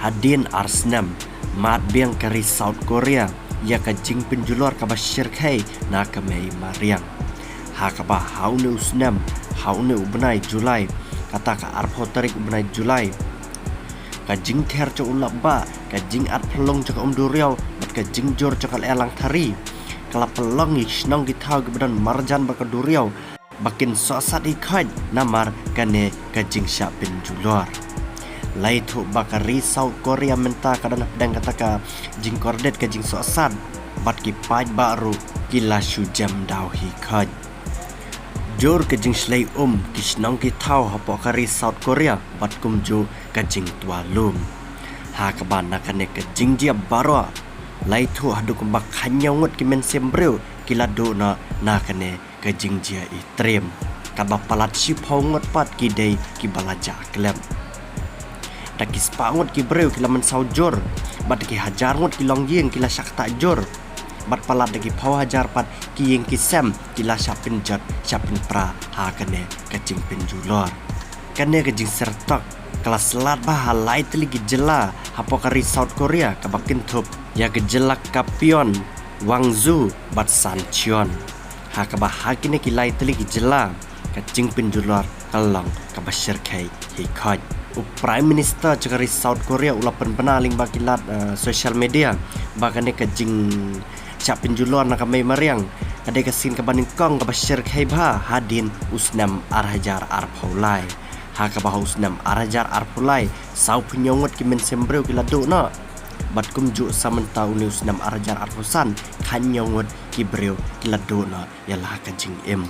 hadin arsnam mat biang kari South Korea ya ka jing penjulur ka bashir khai na ka mei mariang ha ka ba haune usnam haune ubnai Julai kata ka arpho tarik ubnai Julai ka jing ther cho ulap ba ka jing at pelong cho duriau bat ka jing jor cho kal elang thari kala pelong i snong ki thau kebedan marjan ba ka duriau bakin sosat ikhaj namar kane ka jing sya penjulur lai thu bakari South Korea menta kadang pedang kata ka jing kordet ka jing sosat bat ki paj baru kila shu jam dau hi khaj jor ka jing slai ki snong ki thau hapo kari South Korea bat kum jo ka jing tua lum ha ka ban na kane ka jing dia baro lai thu hadu kum bak khanyawngot ki men sembreu kila do na kane ka jing dia i trem ka ba palat si phongot pat ki dei ki balaja klem taki spangot ki breu kila men saujor bat ki hajar ngot ki long yeng kila syak tak jor bat palat dagi pau hajar pat ki yeng ki sem kila syapin jat syapin pra ha kane kacing penjulor kane kajing sertak kelas selat bah halai teli ki jela hapo kari South Korea ka bakin thup ya ke jelak kapion Wangzu bat Sancheon ha ka bah hakine ki lai teli ki jela kacing penjulor kalong ka bashir khai hi khaj Prime Minister cakari South Korea ulapan penaling bakilat social media bakane kajing siap penjuluan nak kami mariang ada kesin kebaning kong ke bashir khaiba hadin usnam arhajar arphaulai ha ka bah usnam arhajar arphaulai sau penyongot ki men sembreu ki laduk na bat kumju samenta uni usnam arhajar arphusan khanyongot ki breu ki laduk na yalah kajing em